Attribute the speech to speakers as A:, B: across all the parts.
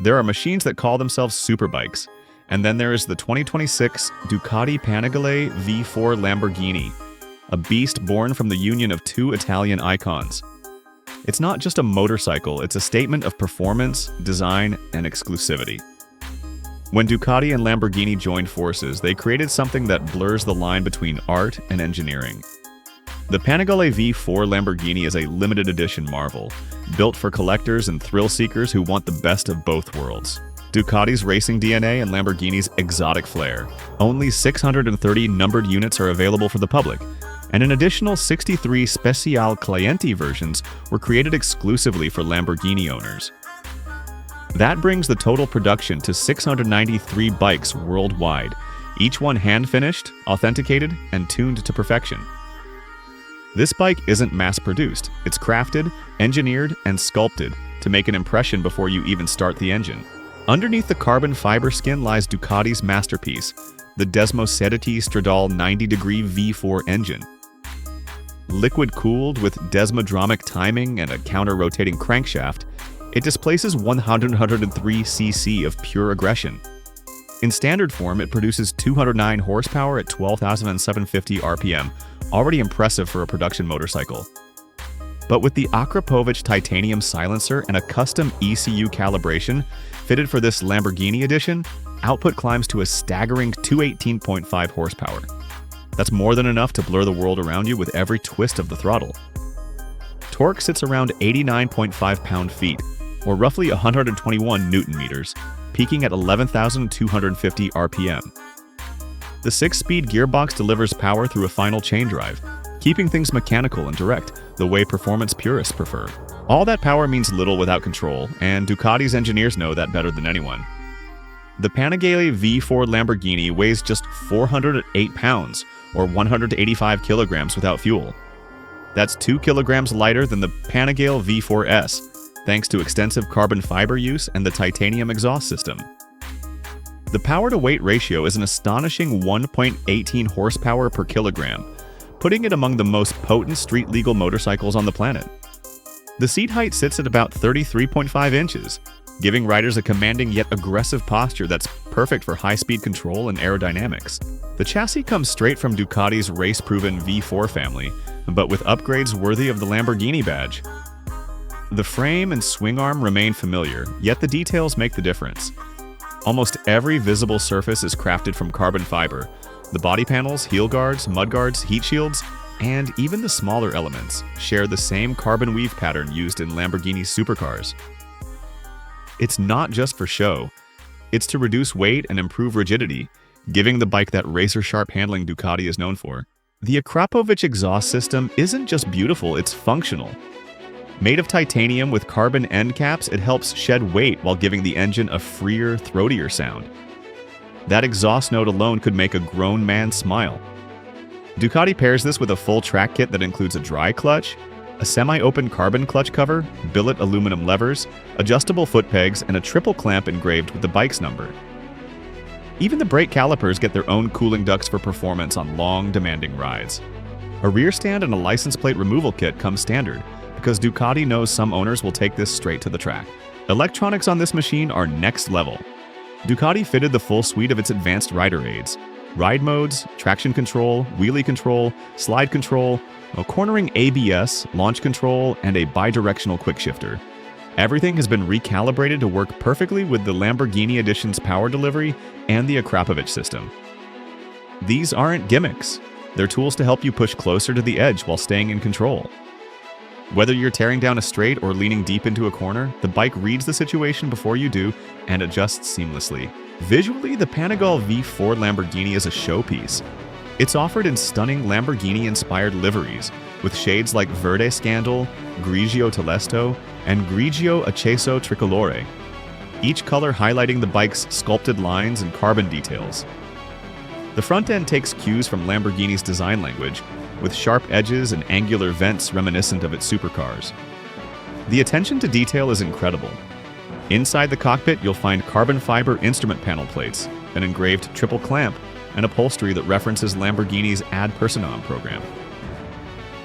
A: There are machines that call themselves superbikes, and then there is the 2026 Ducati Panigale V4 Lamborghini, a beast born from the union of two Italian icons. It's not just a motorcycle, it's a statement of performance, design, and exclusivity. When Ducati and Lamborghini joined forces, they created something that blurs the line between art and engineering. The Panigale V4 Lamborghini is a limited edition marvel, built for collectors and thrill seekers who want the best of both worlds. Ducati's racing DNA and Lamborghini's exotic flair. Only 630 numbered units are available for the public, and an additional 63 Special Clienti versions were created exclusively for Lamborghini owners. That brings the total production to 693 bikes worldwide, each one hand-finished, authenticated, and tuned to perfection. This bike isn't mass-produced, it's crafted, engineered, and sculpted to make an impression before you even start the engine. Underneath the carbon fiber skin lies Ducati's masterpiece, the Desmosedici Stradale 90-degree V4 engine. Liquid-cooled with desmodromic timing and a counter-rotating crankshaft, it displaces 103 cc of pure aggression. In standard form, it produces 209 horsepower at 12,750 RPM, already impressive for a production motorcycle. But with the Akrapovic titanium silencer and a custom ECU calibration fitted for this Lamborghini edition, output climbs to a staggering 218.5 horsepower. That's more than enough to blur the world around you with every twist of the throttle. Torque sits around 89.5 pound-feet, or roughly 121 newton-meters, peaking at 11,250 RPM. The 6-speed gearbox delivers power through a final chain drive, keeping things mechanical and direct, the way performance purists prefer. All that power means little without control, and Ducati's engineers know that better than anyone. The Panigale V4 Lamborghini weighs just 408 pounds, or 185 kilograms without fuel. That's 2 kilograms lighter than the Panigale V4S, thanks to extensive carbon fiber use and the titanium exhaust system. The power-to-weight ratio is an astonishing 1.18 horsepower per kilogram, putting it among the most potent street-legal motorcycles on the planet. The seat height sits at about 33.5 inches, giving riders a commanding yet aggressive posture that's perfect for high-speed control and aerodynamics. The chassis comes straight from Ducati's race-proven V4 family, but with upgrades worthy of the Lamborghini badge. The frame and swing arm remain familiar, yet the details make the difference. Almost every visible surface is crafted from carbon fiber. The body panels, heel guards, mudguards, heat shields, and even the smaller elements share the same carbon weave pattern used in Lamborghini supercars. It's not just for show. It's to reduce weight and improve rigidity, giving the bike that razor-sharp handling Ducati is known for. The Akrapovic exhaust system isn't just beautiful, it's functional. Made of titanium with carbon end caps, it helps shed weight while giving the engine a freer, throatier sound. That exhaust note alone could make a grown man smile. Ducati pairs this with a full track kit that includes a dry clutch, a semi-open carbon clutch cover, billet aluminum levers, adjustable foot pegs, and a triple clamp engraved with the bike's number. Even the brake calipers get their own cooling ducts for performance on long, demanding rides. A rear stand and a license plate removal kit come standard, because Ducati knows some owners will take this straight to the track. Electronics on this machine are next level. Ducati fitted the full suite of its advanced rider aids: ride modes, traction control, wheelie control, slide control, a cornering ABS, launch control, and a bidirectional quick shifter. Everything has been recalibrated to work perfectly with the Lamborghini Edition's power delivery and the Akrapovic system. These aren't gimmicks. They're tools to help you push closer to the edge while staying in control. Whether you're tearing down a straight or leaning deep into a corner, the bike reads the situation before you do and adjusts seamlessly. Visually, the Panigale V4 Lamborghini is a showpiece. It's offered in stunning Lamborghini-inspired liveries, with shades like Verde Scandal, Grigio Telesto, and Grigio Acceso Tricolore, each color highlighting the bike's sculpted lines and carbon details. The front end takes cues from Lamborghini's design language, with sharp edges and angular vents reminiscent of its supercars. The attention to detail is incredible. Inside the cockpit, you'll find carbon fiber instrument panel plates, an engraved triple clamp, and upholstery that references Lamborghini's Ad Personam program.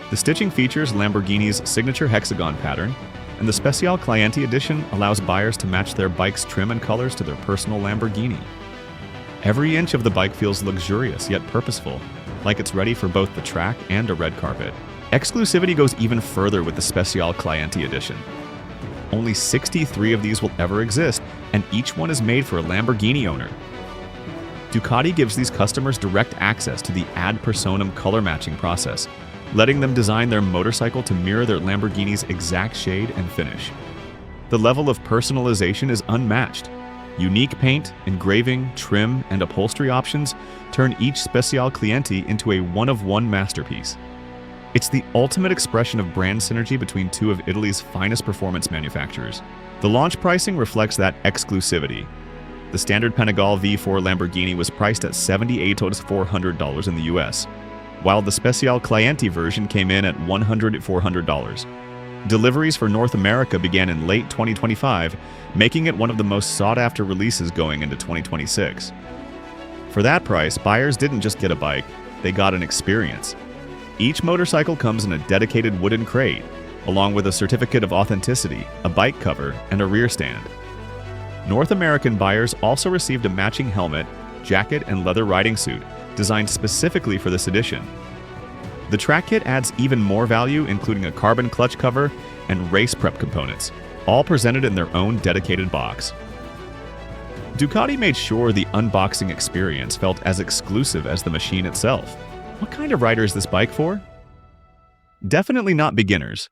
A: The stitching features Lamborghini's signature hexagon pattern, and the Special Clienti Edition allows buyers to match their bike's trim and colors to their personal Lamborghini. Every inch of the bike feels luxurious yet purposeful, like it's ready for both the track and a red carpet. Exclusivity goes even further with the Special Clienti Edition. Only 63 of these will ever exist, and each one is made for a Lamborghini owner. Ducati gives these customers direct access to the ad personam color matching process, letting them design their motorcycle to mirror their Lamborghini's exact shade and finish. The level of personalization is unmatched. Unique paint, engraving, trim, and upholstery options turn each Special Clienti into a one-of-one masterpiece. It's the ultimate expression of brand synergy between two of Italy's finest performance manufacturers. The launch pricing reflects that exclusivity. The standard Panigale V4 Lamborghini was priced at $78,400 in the US, while the Special Clienti version came in at $100,400. Deliveries for North America began in late 2025, making it one of the most sought-after releases going into 2026. For that price, buyers didn't just get a bike, they got an experience. Each motorcycle comes in a dedicated wooden crate, along with a certificate of authenticity, a bike cover, and a rear stand. North American buyers also received a matching helmet, jacket, and leather riding suit, designed specifically for this edition. The track kit adds even more value, including a carbon clutch cover and race prep components, all presented in their own dedicated box. Ducati made sure the unboxing experience felt as exclusive as the machine itself. What kind of rider is this bike for? Definitely not beginners.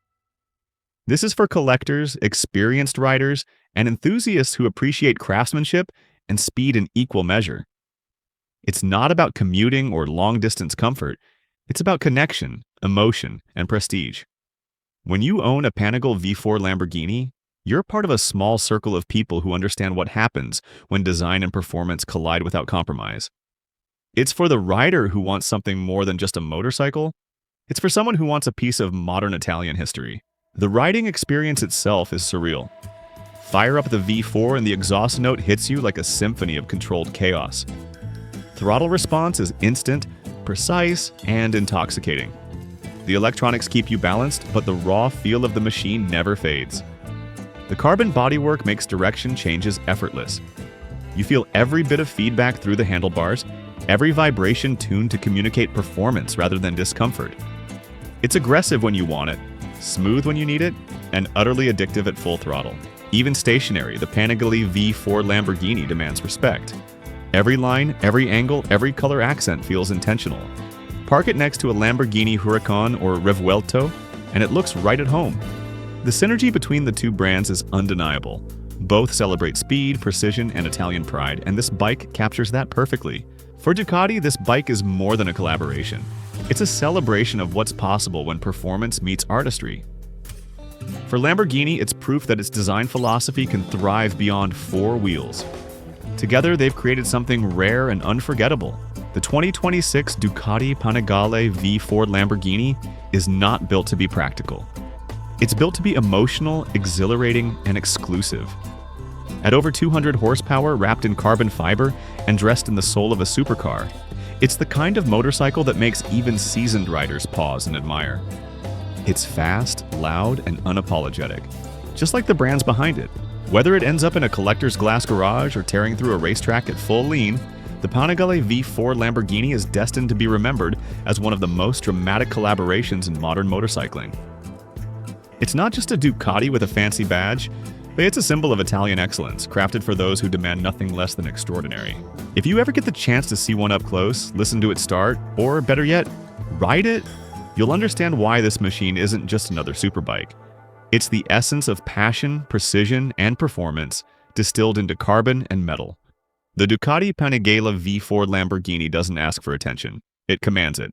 A: This is for collectors, experienced riders, and enthusiasts who appreciate craftsmanship and speed in equal measure. It's not about commuting or long-distance comfort. It's about connection, emotion, and prestige. When you own a Panigale V4 Lamborghini, you're part of a small circle of people who understand what happens when design and performance collide without compromise. It's for the rider who wants something more than just a motorcycle. It's for someone who wants a piece of modern Italian history. The riding experience itself is surreal. Fire up the V4 and the exhaust note hits you like a symphony of controlled chaos. Throttle response is instant, precise, and intoxicating. The electronics keep you balanced, but the raw feel of the machine never fades. The carbon bodywork makes direction changes effortless. You feel every bit of feedback through the handlebars, every vibration tuned to communicate performance rather than discomfort. It's aggressive when you want it, smooth when you need it, and utterly addictive at full throttle. Even stationary, the Panigale V4 Lamborghini demands respect. Every line, every angle, every color accent feels intentional. Park it next to a Lamborghini Huracan or Revuelto, and it looks right at home. The synergy between the two brands is undeniable. Both celebrate speed, precision, and Italian pride, and this bike captures that perfectly. For Ducati, this bike is more than a collaboration. It's a celebration of what's possible when performance meets artistry. For Lamborghini, it's proof that its design philosophy can thrive beyond four wheels. Together, they've created something rare and unforgettable. The 2026 Ducati Panigale V4 Lamborghini is not built to be practical. It's built to be emotional, exhilarating, and exclusive. At over 200 horsepower wrapped in carbon fiber and dressed in the soul of a supercar, it's the kind of motorcycle that makes even seasoned riders pause and admire. It's fast, loud, and unapologetic, just like the brands behind it. Whether it ends up in a collector's glass garage or tearing through a racetrack at full lean, the Panigale V4 Lamborghini is destined to be remembered as one of the most dramatic collaborations in modern motorcycling. It's not just a Ducati with a fancy badge, but it's a symbol of Italian excellence, crafted for those who demand nothing less than extraordinary. If you ever get the chance to see one up close, listen to it start, or better yet, ride it, you'll understand why this machine isn't just another superbike. It's the essence of passion, precision, and performance distilled into carbon and metal. The Ducati Panigale V4 Lamborghini doesn't ask for attention. It commands it.